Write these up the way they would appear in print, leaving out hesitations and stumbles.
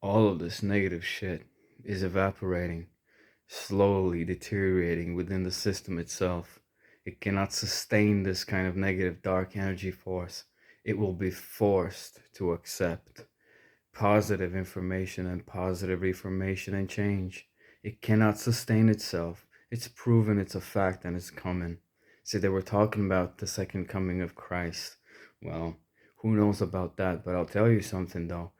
All of this negative shit is evaporating, slowly deteriorating within the system itself. It cannot sustain this kind of negative dark energy force. It will be forced to accept positive information and positive reformation and change. It cannot sustain itself. It's proven, it's a fact, and it's coming. See, they were talking about the second coming of Christ. Well, who knows about that? But I'll tell you something though.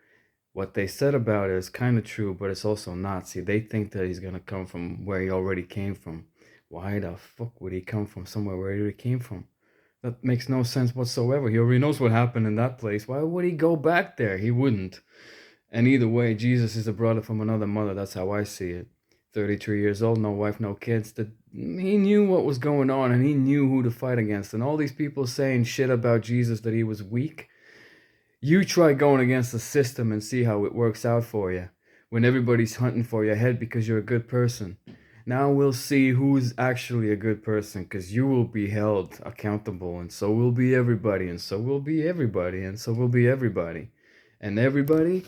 What they said about it is kind of true, but it's also not. See, they think that he's gonna come from where he already came from. Why the fuck would he come from somewhere where he already came from? That makes no sense whatsoever. He already knows what happened in that place. Why would he go back there? He wouldn't. And either way, Jesus is a brother from another mother. That's how I see it. 33 years old, no wife, no kids. He knew what was going on and he knew who to fight against. And all these people saying shit about Jesus that he was weak. You try going against the system and see how it works out for you when everybody's hunting for your head because you're a good person. Now we'll see who's actually a good person because you will be held accountable, and so will be everybody, and so will be everybody, and so will be everybody. And everybody,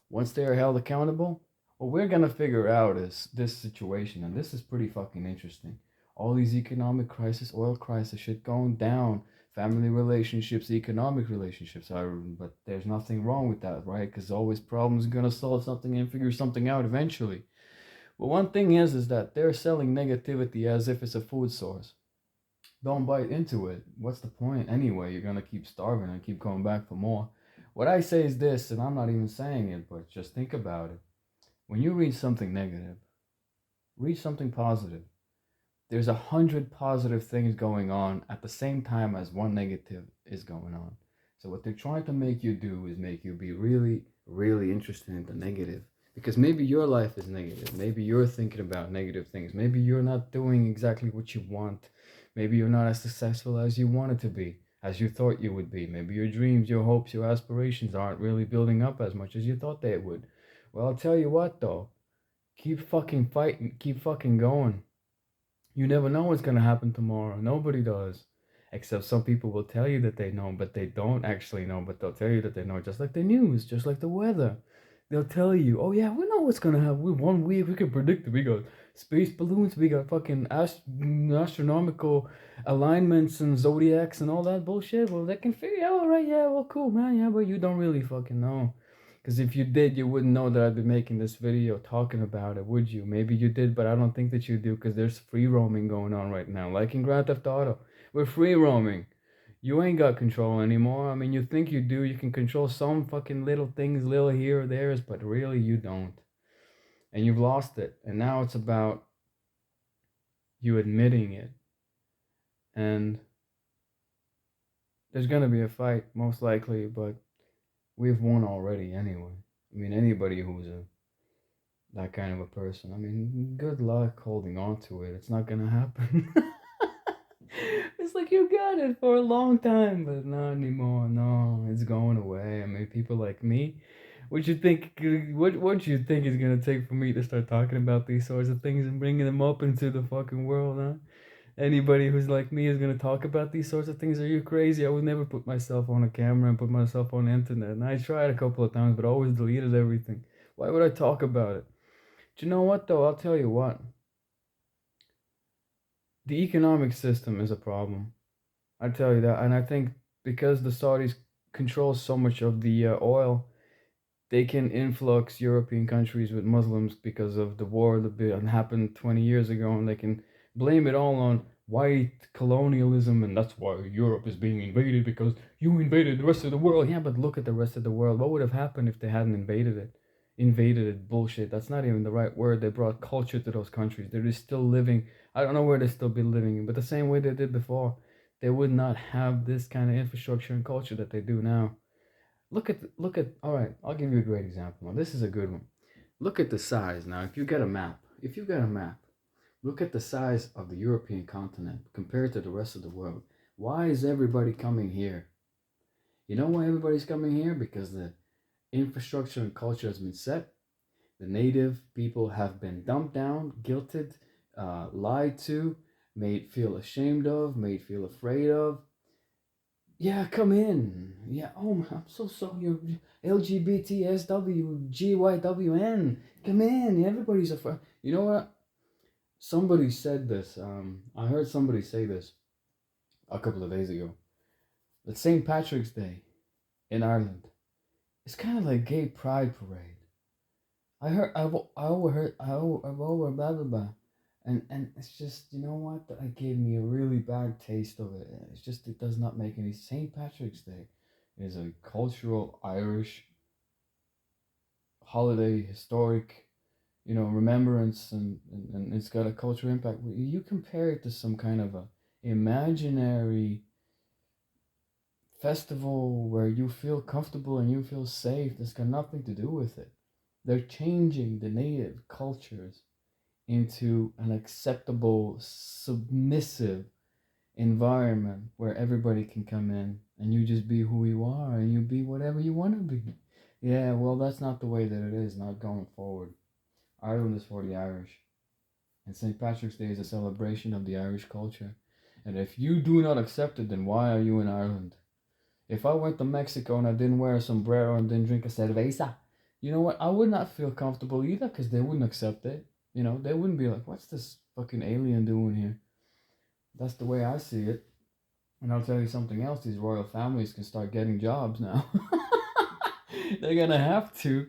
once they are held accountable, what we're gonna figure out is this situation, and this is pretty fucking interesting. All these economic crisis, oil crisis, shit going down, family relationships, economic relationships are, but there's nothing wrong with that, right? Because always problems are gonna solve something and figure something out eventually. But one thing is that they're selling negativity as if it's a food source. Don't bite into it. What's the point anyway? You're gonna keep starving and keep going back for more. What I say is this, and I'm not even saying it, but just think about it. When you read something negative, read something positive. There's 100 positive things going on at the same time as one negative is going on. So what they're trying to make you do is make you be really, really interested in the negative. Because maybe your life is negative. Maybe you're thinking about negative things. Maybe you're not doing exactly what you want. Maybe you're not as successful as you wanted to be, as you thought you would be. Maybe your dreams, your hopes, your aspirations aren't really building up as much as you thought they would. Well, I'll tell you what though. Keep fucking fighting. Keep fucking going. You never know what's going to happen tomorrow. Nobody does. Except some people will tell you that they know, but they don't actually know, but they'll tell you that they know, just like the news, just like the weather. They'll tell you, oh yeah, we know what's going to happen. We 1 week, we can predict it. We got space balloons, we got fucking astronomical alignments and zodiacs and all that bullshit. Well, they can figure out, all right, yeah, well, cool, man, yeah, but you don't really fucking know. Because if you did, you wouldn't know that I'd be making this video talking about it, would you? Maybe you did, but I don't think that you do because there's free roaming going on right now. Like in Grand Theft Auto, we're free roaming. You ain't got control anymore. I mean, you think you do. You can control some fucking little things, little here or there's, but really you don't. And you've lost it. And now it's about you admitting it. And there's going to be a fight, most likely, but we've won already anyway. I mean, anybody who's that kind of a person. I mean, good luck holding on to it. It's not gonna happen. It's like you got it for a long time, but not anymore. No, it's going away. I mean, people like me. What you think? What you think is gonna take for me to start talking about these sorts of things and bringing them up into the fucking world, huh? Anybody who's like me is gonna talk about these sorts of things. Are you crazy? I would never put myself on a camera and put myself on the internet. And I tried a couple of times, but always deleted everything. Why would I talk about it? Do you know what though? I'll tell you what. The economic system is a problem. I tell you that, and I think because the Saudis control so much of the oil, they can influx European countries with Muslims because of the war that happened 20 years ago, and they can blame it all on white colonialism, and that's why Europe is being invaded because you invaded the rest of the world. Yeah, but look at the rest of the world. What would have happened if they hadn't invaded it? Invaded it, bullshit. That's not even the right word. They brought culture to those countries. They're just still living. I don't know where they still be living, but the same way they did before. They would not have this kind of infrastructure and culture that they do now. Look at all right, I'll give you a great example. Now, this is a good one. Look at the size. Now, if you got a map, look at the size of the European continent compared to the rest of the world. Why is everybody coming here? You know why everybody's coming here? Because the infrastructure and culture has been set. The native people have been dumped down, guilted, lied to, made feel ashamed of, made feel afraid of. Yeah, come in. Yeah, oh, I'm so sorry. You're LGBTSW, GYWN. Come in. Everybody's a friend. You know what? Somebody said this. I heard somebody say this a couple of days ago. That St. Patrick's Day in Ireland, it's kind of like gay pride parade. I've over blah blah blah, and it's just, you know what, that gave me a really bad taste of it. It's just, it does not make any. St. Patrick's Day is a cultural Irish holiday, historic, remembrance, and it's got a cultural impact. You compare it to some kind of a imaginary festival where you feel comfortable and you feel safe. That's got nothing to do with it. They're changing the native cultures into an acceptable, submissive environment where everybody can come in and you just be who you are and you be whatever you want to be. Yeah, well, that's not the way that it is, not going forward. Ireland is for the Irish, and St. Patrick's Day is a celebration of the Irish culture. And if you do not accept it, then why are you in Ireland? If I went to Mexico and I didn't wear a sombrero and didn't drink a cerveza, you know what? I would not feel comfortable either, because they wouldn't accept it. They wouldn't be like, what's this fucking alien doing here? That's the way I see it. And I'll tell you something else, these royal families can start getting jobs now. They're gonna have to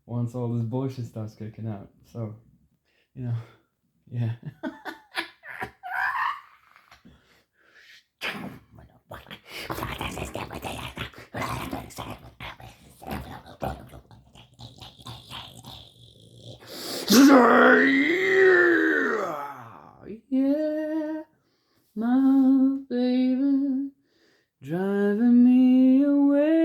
once all this bullshit starts kicking out. So, you know, yeah. Yeah, my baby driving me away.